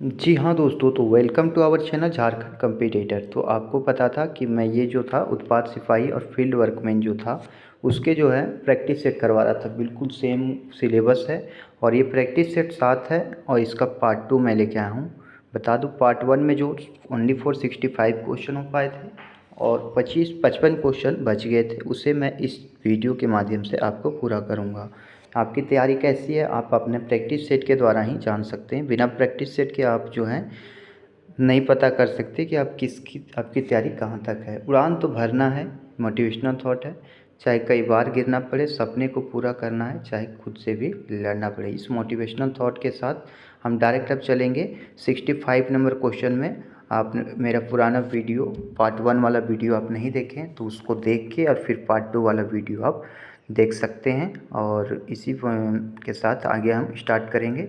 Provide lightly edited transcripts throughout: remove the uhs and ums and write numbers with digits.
जी हाँ दोस्तों, तो welcome to our channel Jharkhand competitor. तो आपको पता था कि मैं ये जो था उत्पाद सिपाही और फील्ड वर्कमैन जो था उसके जो है प्रैक्टिस सेट करवा रहा था। बिल्कुल सेम सिलेबस है और ये प्रैक्टिस सेट 7 है और इसका पार्ट 2 मैं लेके आया हूँ। बता दूँ, पार्ट 1 में जो ओनली 465 क्वेश्चन हो पाए थे और 55 क्वेश्चन बच गए थे, उसे मैं इस वीडियो के माध्यम से आपको पूरा करूँगा। आपकी तैयारी कैसी है आप अपने प्रैक्टिस सेट के द्वारा ही जान सकते हैं। बिना प्रैक्टिस सेट के आप जो हैं नहीं पता कर सकते कि आपकी तैयारी कहाँ तक है। उड़ान तो भरना है, मोटिवेशनल थॉट है। चाहे कई बार गिरना पड़े, सपने को पूरा करना है, चाहे खुद से भी लड़ना पड़े। इस मोटिवेशनल थॉट के साथ हम डायरेक्ट अब चलेंगे 65 नंबर क्वेश्चन में। आप मेरा पुराना वीडियो पार्ट 1 वाला वीडियो आप नहीं देखें तो उसको देख के और फिर पार्ट 2 वाला वीडियो आप देख सकते हैं। और इसी के साथ आगे हम स्टार्ट करेंगे।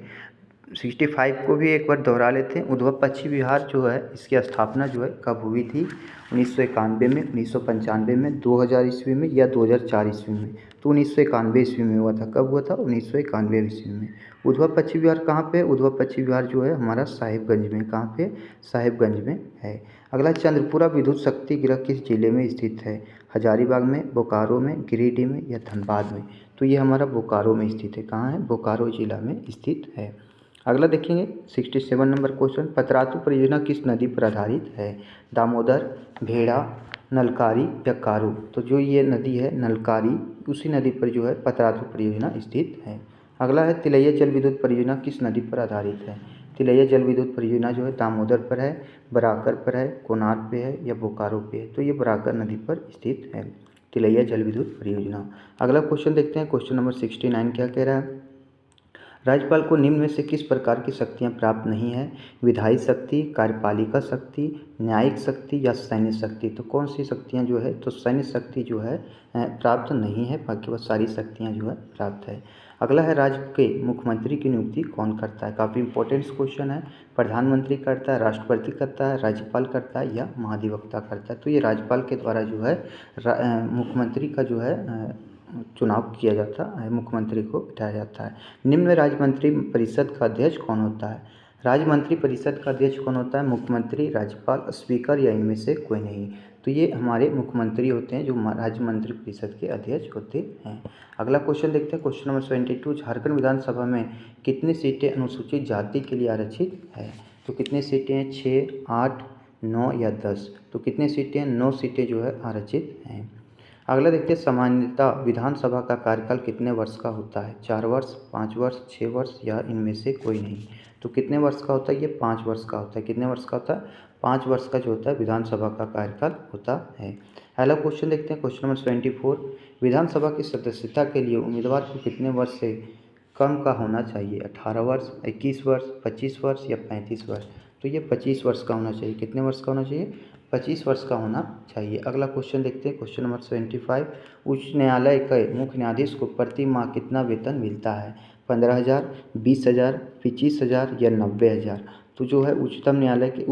65 को भी एक बार दोहरा लेते हैं। उद्भव पश्चिम बिहार जो है इसकी स्थापना जो है कब हुई थी? 1991 में, 1995 में, 2000 ईस्वी में या 2004 ईस्वी में? तो 1991 ईस्वी में हुआ था। कब हुआ था? 1991 ईस्वी में। उद्भव पश्चिम बिहार कहाँ पे? उद्भव पश्चिम बिहार जो है हमारा साहिबगंज में। कहाँ पे? साहिबगंज में है। अगला, चंद्रपुरा विद्युत शक्ति गृह किस जिले में स्थित है? हजारीबाग में, बोकारो में, गिरिडीह में या धनबाद में? तो ये हमारा बोकारो में स्थित है। कहाँ है? बोकारो जिला में स्थित है। अगला देखेंगे 67 नंबर क्वेश्चन, पतरातू परियोजना किस नदी पर आधारित है? दामोदर, भेड़ा, नलकारी या कारू? तो जो ये नदी है नलकारी, उसी नदी पर जो है पतरातू परियोजना स्थित है। अगला है तिलैया जल विद्युत परियोजना किस नदी पर आधारित है? तिलैया जल विद्युत परियोजना जो है दामोदर पर है, बराकर पर है, कोनार पे है या बोकारो पे है? तो ये बराकर नदी पर स्थित है तिलैया जल विद्युत परियोजना। अगला क्वेश्चन देखते हैं, क्वेश्चन नंबर 69 क्या कह रहा है? राज्यपाल को निम्न में से किस प्रकार की शक्तियाँ प्राप्त नहीं है? विधायी शक्ति, कार्यपालिका शक्ति, न्यायिक शक्ति या सैन्य शक्ति? तो कौन सी शक्तियाँ जो है? तो सैन्य शक्ति जो है प्राप्त नहीं है, बाकी वह सारी शक्तियाँ जो है प्राप्त है। अगला है, राज्य के मुख्यमंत्री की नियुक्ति कौन करता है? काफ़ी इंपॉर्टेंट क्वेश्चन है। प्रधानमंत्री करता है, राष्ट्रपति करता है, राज्यपाल करता है या महाधिवक्ता करता है? तो ये राज्यपाल के द्वारा जो है मुख्यमंत्री का जो है चुनाव किया जाता है, मुख्यमंत्री को बिठाया जाता है। निम्न में राज्य मंत्री परिषद का अध्यक्ष कौन होता है? राज्य मंत्री परिषद का अध्यक्ष कौन होता है? मुख्यमंत्री, राज्यपाल, स्पीकर या इनमें से कोई नहीं? तो ये हमारे मुख्यमंत्री होते हैं जो राज्य मंत्री परिषद के अध्यक्ष होते हैं। अगला क्वेश्चन देखते हैं, क्वेश्चन नंबर 72, झारखंड विधानसभा में कितनी सीटें अनुसूचित जाति के लिए आरक्षित है? तो कितनी सीटें हैं? 6, 8, 9 या 10? तो कितनी सीटें हैं? 9 सीटें जो है आरक्षित हैं। अगला देखते हैं, सामान्यतः विधानसभा का कार्यकाल कितने वर्ष का होता है? 4 वर्ष, 5 वर्ष, 6 वर्ष या इनमें से कोई नहीं? तो कितने वर्ष का होता है? ये 5 वर्ष का होता है। कितने वर्ष का होता है? 5 वर्ष का जो होता है विधानसभा का कार्यकाल होता है। अगला क्वेश्चन देखते हैं, क्वेश्चन नंबर 74, विधानसभा की सदस्यता के लिए उम्मीदवार को कितने वर्ष से कम का होना चाहिए? 18 वर्ष, 21 वर्ष, 25 वर्ष या 35 वर्ष? तो ये 25 वर्ष का होना चाहिए। कितने वर्ष का होना चाहिए? 25 वर्ष का होना चाहिए। अगला क्वेश्चन देखते हैं, क्वेश्चन नंबर 75, उच्च न्यायालय के मुख्य न्यायाधीश को प्रति माह कितना वेतन मिलता है? 15,000, 20,000, 25,000 या 90,000? तो जो है उच्च न्यायालय के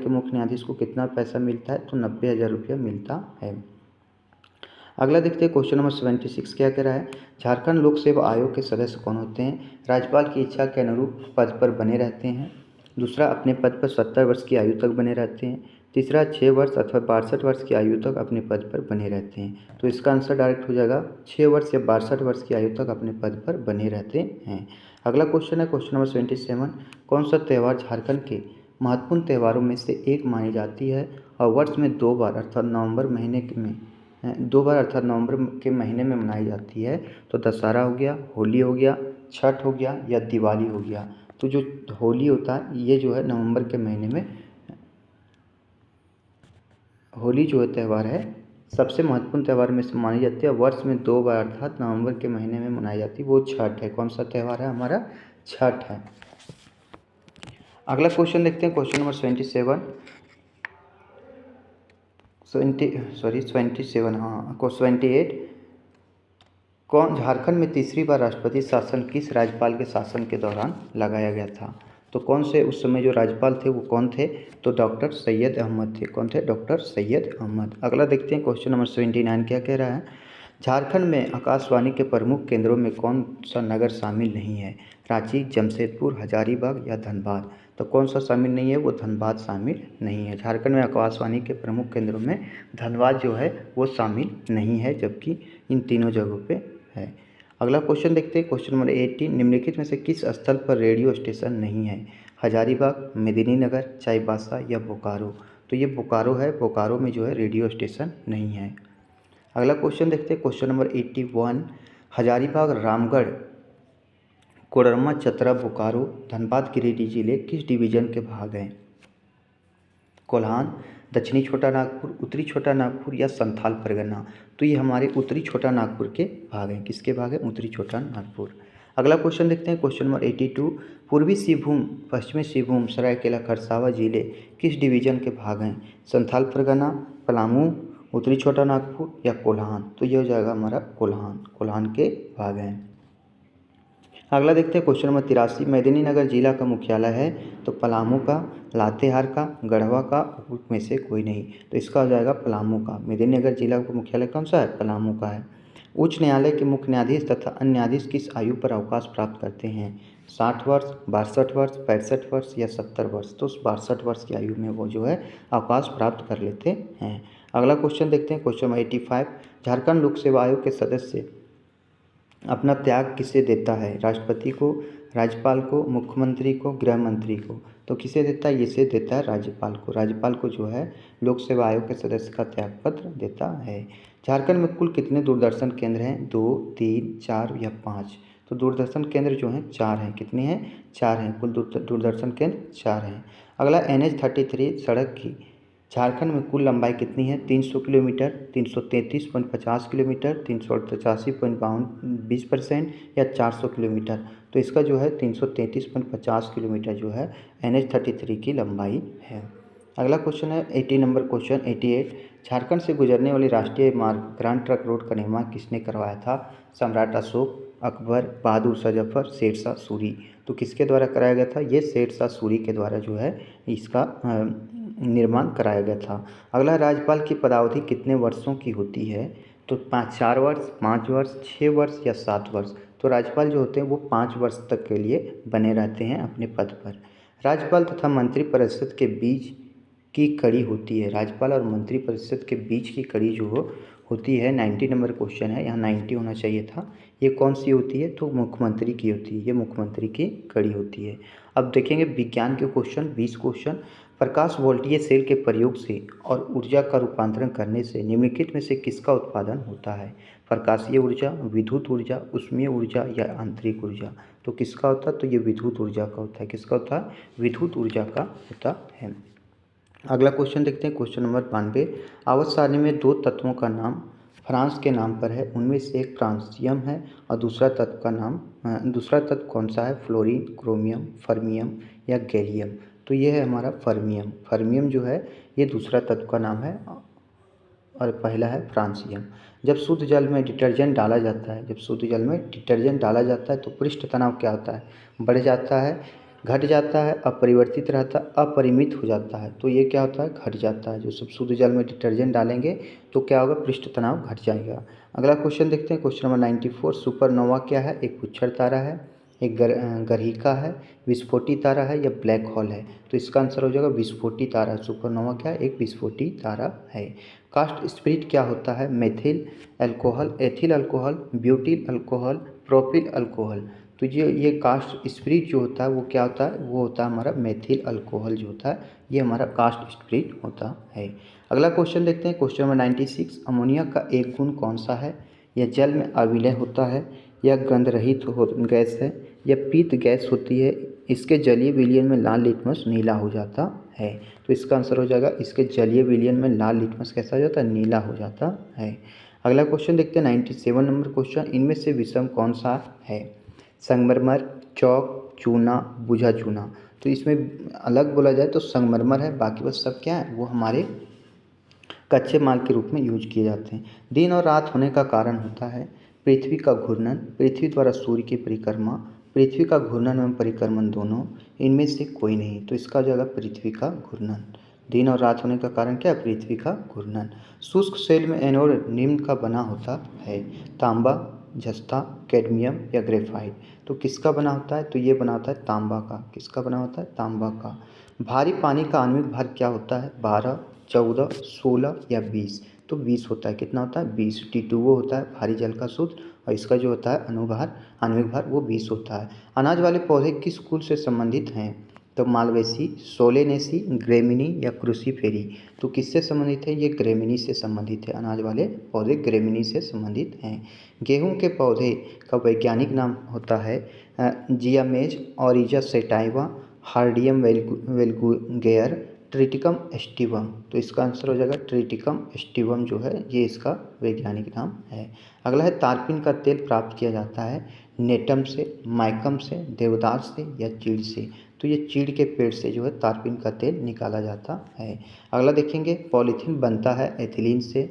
मुख्य न्यायाधीश को कितना पैसा मिलता है? तो 90,000 रुपया मिलता है। अगला देखते हैं, क्वेश्चन नंबर 76 क्या कह रहा है? झारखंड लोक सेवा आयोग के सदस्य कौन होते हैं? राज्यपाल की इच्छा के अनुरूप पद पर बने रहते हैं। दूसरा, अपने पद पर 70 वर्ष की आयु तक बने रहते हैं। तीसरा, 6 वर्ष अथवा 62 वर्ष की आयु तक अपने पद पर बने रहते हैं। तो इसका आंसर डायरेक्ट हो जाएगा 6 वर्ष या 62 वर्ष की आयु तक अपने पद पर बने रहते हैं। अगला क्वेश्चन है, क्वेश्चन नंबर 77, कौन सा त्यौहार झारखंड के महत्वपूर्ण त्योहारों में से एक मानी जाती है और वर्ष में 2 बार अर्थात नवंबर के महीने में मनाई जाती है? तो दशहरा हो गया, होली हो गया, छठ हो गया या दिवाली हो गया? तो जो होली होता है ये जो है नवंबर के महीने में, होली जो है त्यौहार है सबसे महत्वपूर्ण त्यौहार में से मानी जाती है। वर्ष में 2 बार अर्थात नवंबर के महीने में मनाई जाती है, वो छठ है। कौन सा त्यौहार है? हमारा छठ है। अगला क्वेश्चन देखते हैं, क्वेश्चन नंबर 28, कौन झारखंड में तीसरी बार राष्ट्रपति शासन किस राज्यपाल के शासन के दौरान लगाया गया था? तो कौन से उस समय जो राज्यपाल थे वो कौन थे? तो डॉक्टर सैयद अहमद थे। कौन थे? डॉक्टर सैयद अहमद। अगला देखते हैं, क्वेश्चन नंबर 79 क्या कह रहा है? झारखंड में आकाशवाणी के प्रमुख केंद्रों में कौन सा नगर शामिल नहीं है? रांची, जमशेदपुर, हजारीबाग या धनबाद? तो कौन सा शामिल नहीं है, वो धनबाद शामिल नहीं है। झारखंड में आकाशवाणी के प्रमुख केंद्रों में धनबाद जो है वो शामिल नहीं है, जबकि इन तीनों जगहों पे है। अगला क्वेश्चन देखते हैं, क्वेश्चन नंबर 18, निम्नलिखित में से किस स्थल पर रेडियो स्टेशन नहीं है? हजारीबाग, मेदिनीनगर, चाईबासा या बोकारो? तो ये बोकारो है, बोकारो में जो है रेडियो स्टेशन नहीं है। अगला क्वेश्चन देखते हैं, क्वेश्चन नंबर 81, हजारीबाग, रामगढ़, कोडरमा, चतरा, बोकारो, धनबाद, गिरिडीह जिले किस डिवीजन के भाग हैं? कोल्हान, दक्षिणी छोटा नागपुर, उत्तरी छोटा नागपुर या संथाल परगना? तो ये हमारे उत्तरी छोटा नागपुर के भाग हैं। किसके भाग हैं? उत्तरी छोटा नागपुर। अगला क्वेश्चन देखते हैं, क्वेश्चन नंबर 82, पूर्वी सिंहभूम, पश्चिमी सिंहभूम, सरायकेला खरसावां जिले किस डिवीजन के भाग हैं? संथाल परगना, पलामू, उत्तरी छोटा नागपुर या कोल्हान? तो यह हो जाएगा हमारा कोल्हान, कोल्हान के भाग हैं। अगला देखते हैं, क्वेश्चन नंबर 83, मेदिनीनगर जिला का मुख्यालय है? तो पलामू का, लातेहार का, गढ़वा का, में से कोई नहीं। तो इसका हो जाएगा पलामू का। मेदिनीनगर जिला का मुख्यालय कौन सा है? पलामू का है। उच्च न्यायालय के मुख्य न्यायाधीश तथा अन्य न्यायाधीश किस आयु पर अवकाश प्राप्त करते हैं? 60 वर्ष, 62 वर्ष, 65 वर्ष या 70 वर्ष? तो 62 वर्ष की आयु में वो जो है अवकाश प्राप्त कर लेते हैं। अगला क्वेश्चन देखते हैं, क्वेश्चन नंबर 85, झारखंड लोक सेवा आयोग के सदस्य अपना त्याग किसे देता है? राष्ट्रपति को, राज्यपाल को, मुख्यमंत्री को, गृह मंत्री को? तो किसे देता है? इसे देता है राज्यपाल को। राज्यपाल को जो है लोक सेवा आयोग के सदस्य का त्याग पत्र देता है। झारखंड में कुल कितने दूरदर्शन केंद्र हैं? 2, 3, 4 या 5? तो दूरदर्शन केंद्र जो हैं 4 हैं। कितने हैं? 4 हैं। कुल दूरदर्शन केंद्र 4 हैं। अगला NH-33 सड़क की झारखंड में कुल लंबाई कितनी है? 300 किलोमीटर, 333.50 किलोमीटर, 388.20% या 400 किलोमीटर? तो इसका जो है 333.50 किलोमीटर जो है NH-33 की लंबाई है। अगला क्वेश्चन है 80 नंबर क्वेश्चन 88, झारखंड से गुजरने वाली राष्ट्रीय मार्ग ग्रांड ट्रंक रोड का निर्माण किसने करवाया था? सम्राट अशोक, अकबर, बहादुर शाह जफर, शेरशाह सूरी? तो किसके द्वारा कराया गया था? ये शेरशाह सूरी के द्वारा जो है इसका निर्माण कराया गया था। अगला, राज्यपाल की पदावधि कितने वर्षों की होती है? तो 4 वर्ष, 5 वर्ष, 6 वर्ष या 7 वर्ष? तो राज्यपाल जो होते हैं वो 5 वर्ष तक के लिए बने रहते हैं अपने पद पर। राज्यपाल तथा मंत्रिपरिषद के बीच की कड़ी होती है? राज्यपाल और मंत्रिपरिषद के बीच की कड़ी जो होती है, 90 नंबर क्वेश्चन है, यहाँ 90 होना चाहिए था। ये कौन सी होती है? तो मुख्यमंत्री की होती है। ये मुख्यमंत्री की कड़ी होती है। अब देखेंगे विज्ञान के क्वेश्चन, 20 क्वेश्चन। प्रकाश वोल्टीय सेल के प्रयोग से और ऊर्जा का रूपांतरण करने से निम्नलिखित में से किसका उत्पादन होता है? प्रकाशीय ऊर्जा, विद्युत ऊर्जा, ऊष्मीय ऊर्जा या आंतरिक ऊर्जा? तो किसका होता है? तो ये विद्युत ऊर्जा का होता है। किसका होता है? विद्युत ऊर्जा का होता है। अगला क्वेश्चन देखते हैं, क्वेश्चन नंबर 92, आवर्त सारणी में 2 तत्वों का नाम फ्रांस के नाम पर है, उनमें से एक फ्रांसियम है और दूसरा तत्व कौन सा है? फ्लोरीन, क्रोमियम, फर्मियम या गैलियम? तो ये है हमारा फर्मियम। फर्मियम जो है ये दूसरा तत्व का नाम है और पहला है फ्रांसियम। जब शुद्ध जल में डिटर्जेंट डाला जाता है तो पृष्ठ तनाव क्या होता है? बढ़ जाता है, घट जाता है, अपरिवर्तित रहता है, अपरिमित हो जाता है? तो ये क्या होता है? घट जाता है। जो सब शुद्ध जल में डिटर्जेंट डालेंगे तो क्या होगा? पृष्ठ तनाव घट जाएगा। अगला क्वेश्चन देखते हैं, क्वेश्चन नंबर 94, सुपरनोवा क्या है? एक पुच्छर तारा है, एक गर्हिका है, विस्फोटी तारा है या ब्लैक होल है? तो इसका आंसर हो जाएगा विस्फोटी तारा। सुपरनोवा क्या है? एक विस्फोटी तारा है। कास्ट स्पिरिट क्या होता है? Methyl alcohol, ethyl alcohol, butyl alcohol, propyl alcohol? तो ये कास्ट स्पिरिट जो होता है वो क्या होता है? वो होता है हमारा मेथिल अल्कोहल जो होता है, ये हमारा कास्ट स्पिरिट होता है। अगला क्वेश्चन देखते हैं, क्वेश्चन नंबर 96, अमोनिया का एक गुण कौन सा है? यह जल में अविलय होता है, या गंध रहित गैस है, या पीत गैस होती है, इसके जलीय विलयन में लाल लिटमस नीला हो जाता है? तो इसका आंसर हो जाएगा इसके जलीय विलयन में लाल लिटमस कैसा हो जाता है? नीला हो जाता है। अगला क्वेश्चन देखते हैं 97 नंबर क्वेश्चन, इनमें से विषम कौन सा है? संगमरमर, चौक, चूना, बुझा चूना? तो इसमें अलग बोला जाए तो संगमरमर है, बाकी बस सब क्या है? वो हमारे कच्चे माल के रूप में यूज किए जाते हैं। दिन और रात होने का कारण होता है पृथ्वी का घूर्णन, पृथ्वी द्वारा सूर्य की परिक्रमा, पृथ्वी का घूर्णन एवं परिक्रमण दोनों, इनमें से कोई नहीं। तो इसका जगह पृथ्वी का घूर्णन। दिन और रात होने का कारण क्या है? पृथ्वी का घूर्णन। शुष्क सेल में एनोड निम्न का बना होता है? तांबा, जस्ता, कैडमियम या ग्रेफाइट। तो किसका बना होता है? तो ये बना होता है तांबा का। किसका बना होता है? तांबा का। भारी पानी का आणविक भार क्या होता है? 12, 14, 16 या 20। तो 20 होता है। कितना होता है? 20। T2O होता है भारी जल का सूत्र, और इसका जो होता है अनुभार आणविक भार वो 20 होता है। अनाज वाले पौधे किस कुल से संबंधित हैं? तो मालवेसी, सोलेनेसी, ग्रेमिनी या क्रूसीफेरी। तो किससे संबंधित है? ये ग्रेमिनी से संबंधित है। अनाज वाले पौधे ग्रेमिनी से संबंधित हैं। गेहूं के पौधे का वैज्ञानिक नाम होता है जियामेज, ओरिजा सेटाइवा, हार्डियम वेलगुगेयर, ट्रिटिकम एस्टिवम। तो इसका आंसर हो जाएगा ट्रिटिकम एस्टिवम जो है ये इसका वैज्ञानिक नाम है। अगला है तारपीन का तेल प्राप्त किया जाता है नेटम से, माइकम से, देवदार से या चीड़ से। तो ये चीड़ के पेड़ से जो है तारपीन का तेल निकाला जाता है। अगला देखेंगे पॉलीथीन बनता है एथिलीन से,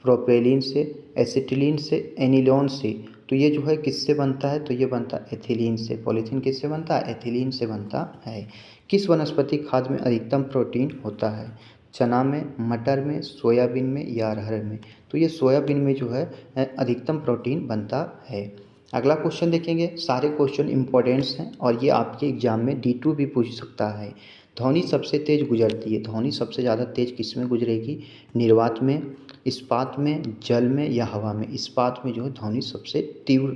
प्रोपेलिन से, एसिटिलीन से, एनिलोन से। तो ये जो है किससे बनता है? तो ये बनता है एथिलीन से। पॉलीथीन किससे बनता है? एथिलीन से बनता है। किस वनस्पति खाद्य में अधिकतम प्रोटीन होता है? चना में, मटर में, सोयाबीन में या अरहर में। तो ये सोयाबीन में जो है अधिकतम प्रोटीन बनता है। अगला क्वेश्चन देखेंगे। सारे क्वेश्चन इंपॉर्टेंट्स हैं और ये आपके एग्जाम में D2 भी पूछ सकता है। ध्वनि सबसे तेज गुजरती है। ध्वनि सबसे ज़्यादा तेज किस में गुजरेगी? निर्वात में, इस्पात में, जल में या हवा में। इस्पात में जो है ध्वनि सबसे तीव्र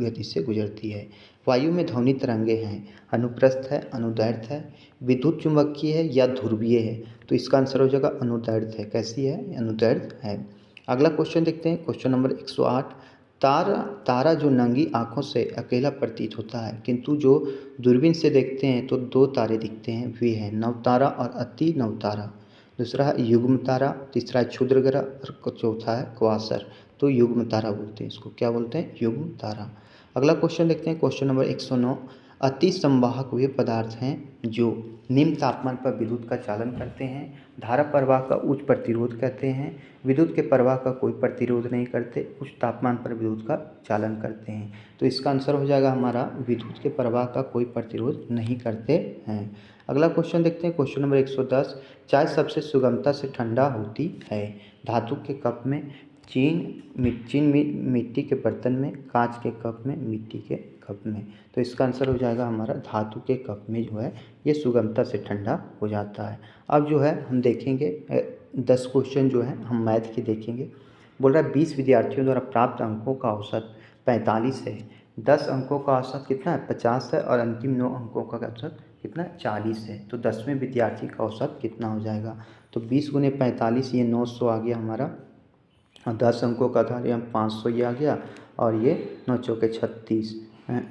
गति से गुजरती है। वायु में ध्वनि तरंगे हैं। अनुप्रस्थ है, अनुदैर्ध्य है, विद्युत चुंबकीय है या ध्रुवीय है। तो इसका आंसर हो जाएगा अनुदैर्ध्य है। कैसी है? अनुदैर्ध्य है। अगला क्वेश्चन देखते हैं। Question number 108। तारा जो नंगी आँखों से अकेला प्रतीत होता है, किंतु जो दूरबीन से देखते हैं तो 2 तारे दिखते हैं, वे हैं नवतारा और अति नवतारा। दूसरा है युग्म तारा, तीसरा है क्षुद्र ग्रह और चौथा है क्वासर। तो युग्म तारा बोलते हैं इसको। क्या बोलते हैं? युग्म तारा। अगला क्वेश्चन देखते हैं। Question number 109। अति संवाहक वे पदार्थ हैं जो निम्न तापमान पर विद्युत का चालन करते हैं। धारा प्रवाह का उच्च प्रतिरोध कहते हैं। विद्युत के प्रवाह का कोई प्रतिरोध नहीं करते, उच्च तापमान पर विद्युत का चालन करते हैं। तो इसका आंसर हो जाएगा हमारा विद्युत के प्रवाह का कोई प्रतिरोध नहीं करते हैं। अगला क्वेश्चन देखते हैं। Question number 110। चाय सबसे सुगमता से ठंडा होती है। धातु के कप में, मिट्टी के बर्तन में, कांच के कप में, मिट्टी के कप में। तो इसका आंसर हो जाएगा हमारा धातु के कप में जो है ये सुगमता से ठंडा हो जाता है। अब जो है हम देखेंगे 10 क्वेश्चन जो है हम मैथ के देखेंगे। बोल रहा है 20 विद्यार्थियों द्वारा प्राप्त अंकों का औसत 45 है। 10 अंकों का औसत कितना है? 50 है और अंतिम 9 अंकों का औसत कितना है? 40 है। तो 10वें विद्यार्थी का औसत कितना हो जाएगा? तो 20 × 45 ये 900 आ गया हमारा, और 10 अंकों का था ये 500 ये आ गया, और ये 9 चौके 36,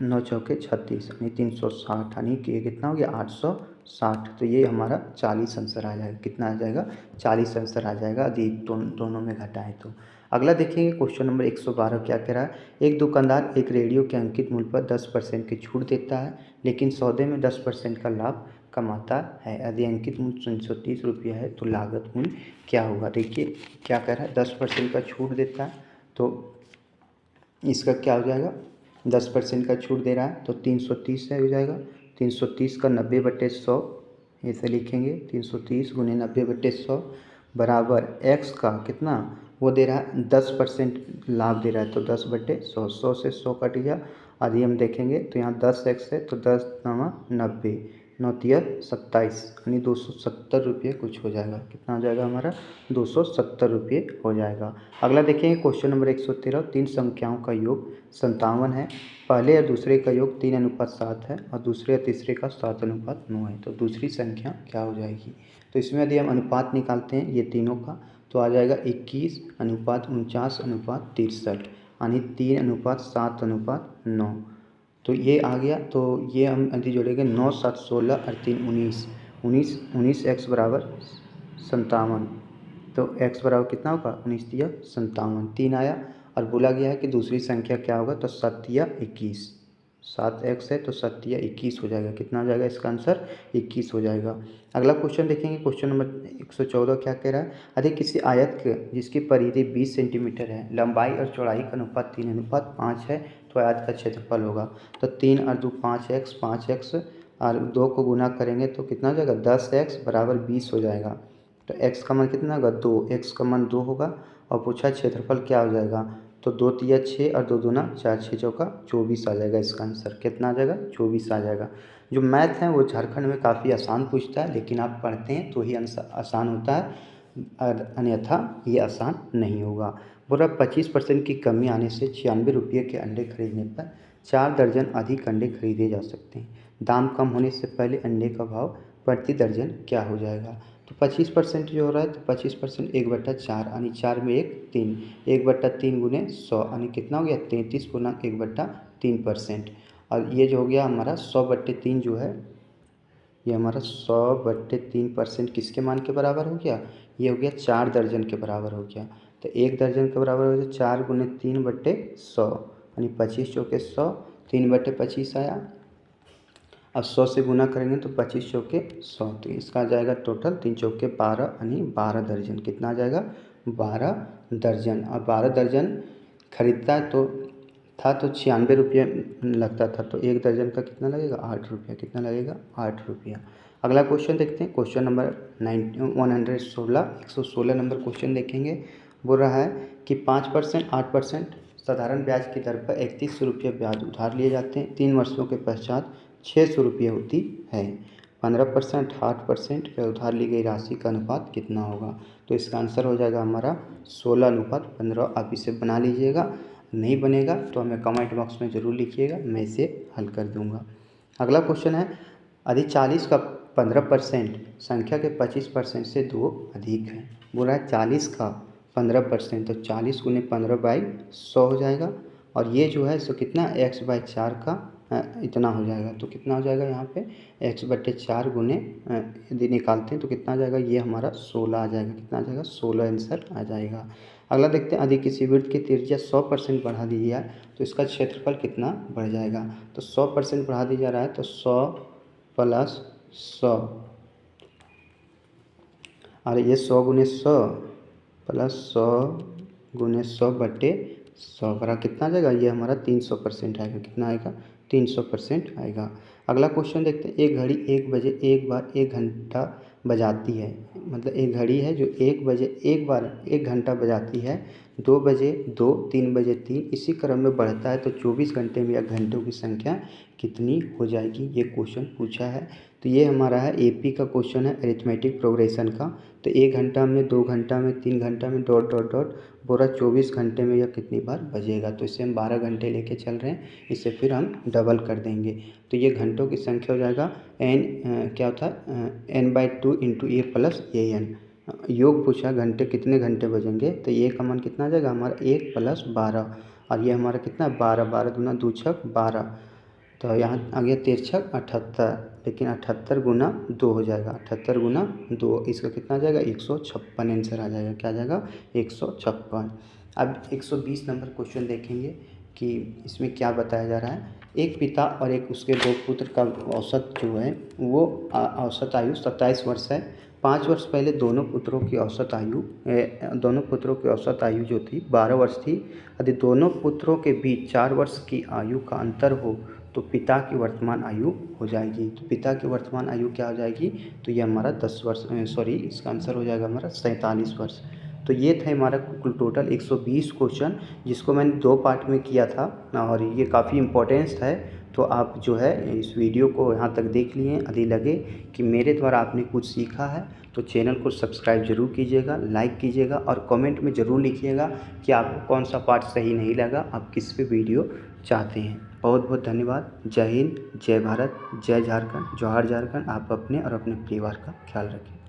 9 चौके 36 यानी 360, यानी कि ये कितना हो गया? 860। तो ये हमारा 40 आंसर आ जाएगा। कितना आ जाएगा? 40 आंसर आ जाएगा यदि दोनों में घटाएं तो। अगला देखेंगे क्वेश्चन नंबर 112 क्या कह रहा है। एक दुकानदार एक रेडियो के अंकित मूल्य पर 10% की छूट देता है, लेकिन सौदे में 10% का लाभ कमाता है। यदि अंकित मूल्य 330 रुपया है तो लागत मूल्य क्या होगा? देखिए क्या कह रहा है, 10% का छूट देता है तो इसका क्या हो जाएगा? 10% का छूट दे रहा है तो 330 से हो जाएगा। 330 का 90/100 ऐसे लिखेंगे। 330 × 90/100 बराबर x का कितना वो दे रहा है? 10% लाभ दे रहा है तो 10/100। 100 से 100 कट गया। यदि हम देखेंगे तो यहाँ 10x है तो 10 × 90, 9 × 27 यानी 270 रुपये कुछ हो जाएगा। कितना हो जाएगा हमारा? 270 रुपये हो जाएगा। अगला देखेंगे क्वेश्चन नंबर 113। 3 संख्याओं का योग 57 है। पहले और दूसरे का योग 3:7 है और दूसरे और तीसरे का 7:9 है। तो दूसरी संख्या क्या हो जाएगी? तो इसमें यदि हम अनुपात निकालते हैं ये तीनों का तो आ जाएगा 21:49:63 यानी 3:7:9। तो ये आ गया। तो ये हम यदि जोड़ेंगे 9, 7, 16 और 3, 19 x बराबर 57। तो x बराबर कितना होगा? 19 × 57 3 आया। और बोला गया है कि दूसरी संख्या क्या होगा? तो 7 × 21। 7x है तो 7 × 21 हो जाएगा। कितना हो जाएगा? इसका आंसर 21 हो जाएगा। अगला क्वेश्चन देखेंगे। क्वेश्चन नंबर 114 क्या कह रहा है। यदि किसी आयत के जिसकी परिधि 20 सेंटीमीटर है, लंबाई और चौड़ाई का अनुपात 3:5 है तो आयत का क्षेत्रफल होगा। तो 3 और 2 5x, 5x और 2 को गुना करेंगे तो कितना हो जाएगा? 10x बराबर 20 हो जाएगा। तो x का मान कितना होगा? 2। x का मान 2 होगा और पूछा क्षेत्रफल क्या हो जाएगा? तो 2 तिया 6 और 2 दूना 4, 6 चौका 24 आ जाएगा इसका आंसर। कितना आ जाएगा? 24 आ जाएगा। जो मैथ है वो झारखंड में काफ़ी आसान पूछता है, लेकिन आप पढ़ते हैं तो ही आसान होता है, अन्यथा ये आसान नहीं होगा। बोला 25% की कमी आने से 96 रुपये के अंडे खरीदने पर 4 दर्जन अधिक अंडे खरीदे जा सकते हैं। दाम कम होने से पहले अंडे का भाव प्रति दर्जन क्या हो जाएगा? तो 25% जो हो रहा है, तो 25% 1/4 यानी 4 में 1 3, 1/3 गुने 100 यानी कितना हो गया? 33 गुना 1/3%। और ये जो हो गया हमारा 100/3 जो है, ये हमारा 100/3% किसके मान के बराबर हो गया? ये हो गया 4 दर्जन के बराबर हो गया। तो 1 दर्जन के बराबर हो गया 4 गुने 3/100 यानी 25 चौके 100, 3/25 आया। अब 100 से गुना करेंगे तो 25 चौके 100, तो इसका आ जाएगा टोटल 3 चौके 12 यानी 12 दर्जन। कितना आ जाएगा? 12 दर्जन। और 12 दर्जन खरीदता है तो 96 रुपये लगता था, तो 1 दर्जन का कितना लगेगा? 8 रुपया। कितना लगेगा? 8 रुपया। अगला क्वेश्चन देखते हैं, क्वेश्चन नंबर 116 नंबर क्वेश्चन देखेंगे। बोल रहा है कि 5%, 8% साधारण ब्याज की दर पर 31 रुपये ब्याज उधार लिए जाते हैं। 3 वर्षों के पश्चात 600 रुपये होती है। 15%, 8% या उधार ली गई राशि का अनुपात कितना होगा? तो इसका आंसर हो जाएगा हमारा 16:15। आप इसे बना लीजिएगा, नहीं बनेगा तो हमें कमेंट बॉक्स में ज़रूर लिखिएगा, मैं इसे हल कर दूंगा। अगला क्वेश्चन है, यदि 40 का 15% संख्या के 25% से 2 अधिक है। बोल रहा है 40 का 15%, तो 40 गुने 15/100 हो जाएगा। और ये जो है सो कितना? x/4 का इतना हो जाएगा। तो कितना हो जाएगा यहाँ पे? x/4 गुने यदि निकालते हैं तो कितना आ जाएगा? ये हमारा 16 आ जाएगा। कितना आ जाएगा? 16 आंसर आ जाएगा। अगला देखते हैं, यदि किसी वृत्त की त्रिज्या 100% बढ़ा दी जाए तो इसका क्षेत्रफल कितना बढ़ जाएगा? तो 100% बढ़ा दी जा रहा है, तो 100 + 100, और ये 100 गुने 100 प्लस 100 गुने 100/100 बड़ा कितना आ जाएगा? ये हमारा 300% आएगा। कितना आएगा? 300% आएगा। अगला क्वेश्चन देखते हैं, एक घड़ी 1 बजे एक बार 1 घंटा बजाती है। मतलब एक घड़ी है जो 1 बजे एक बार 1 घंटा बजाती है, 2 बजे 2, 3 बजे 3, इसी क्रम में बढ़ता है, तो 24 घंटे में या घंटों की संख्या कितनी हो जाएगी? ये क्वेश्चन पूछा है। तो ये हमारा है एपी का क्वेश्चन है, अरिथमेटिक प्रोग्रेशन का। तो 1 घंटा में, 2 घंटा में, 3 घंटा में, डॉट डॉट डॉट, पूरा 24 घंटे में यह कितनी बार बजेगा? तो इसे हम 12 घंटे लेके चल रहे हैं, इसे फिर हम डबल कर देंगे। तो ये घंटों की संख्या हो जाएगा क्या होता है? n/2 × a + an। योग पूछा घंटे कितने घंटे बजेंगे, तो ये का मान कितना आ जाएगा हमारा? 1 + 12, और ये हमारा कितना? 12, 12 दूना 2 छक 12, तो यहाँ आ गया 13 छक 78, लेकिन 78 गुना 2 हो जाएगा। 78 गुना 2, इसका कितना आ जाएगा? 156 आंसर आ जाएगा। क्या आ जाएगा? 156। अब 120 नंबर क्वेश्चन देखेंगे कि इसमें क्या बताया जा रहा है। एक पिता और एक उसके 2 पुत्र का औसत जो है वो औसत आयु 27 वर्ष है। 5 वर्ष पहले दोनों पुत्रों की औसत आयु जो थी 12 वर्ष थी। यदि दोनों पुत्रों के बीच 4 वर्ष की आयु का अंतर हो तो पिता की वर्तमान आयु हो जाएगी। तो पिता की वर्तमान आयु क्या हो जाएगी? तो ये हमारा 10 वर्ष, सॉरी, इसका आंसर हो जाएगा हमारा 47 वर्ष। तो ये थे हमारा कुल टोटल 120 क्वेश्चन, जिसको मैंने 2 पार्ट में किया था, और ये काफ़ी इम्पोर्टेंस है। तो आप जो है इस वीडियो को यहाँ तक देख लिए। यदि लगे कि मेरे द्वारा आपने कुछ सीखा है तो चैनल को सब्सक्राइब ज़रूर कीजिएगा, लाइक कीजिएगा, और कमेंट में ज़रूर लिखिएगा कि आपको कौन सा पार्ट सही नहीं लगा, आप किस पे वीडियो चाहते हैं। बहुत बहुत धन्यवाद। जय हिंद, जय भारत, जय झारखंड, जोहार झारखंड। आप अपने और अपने परिवार का ख्याल रखें।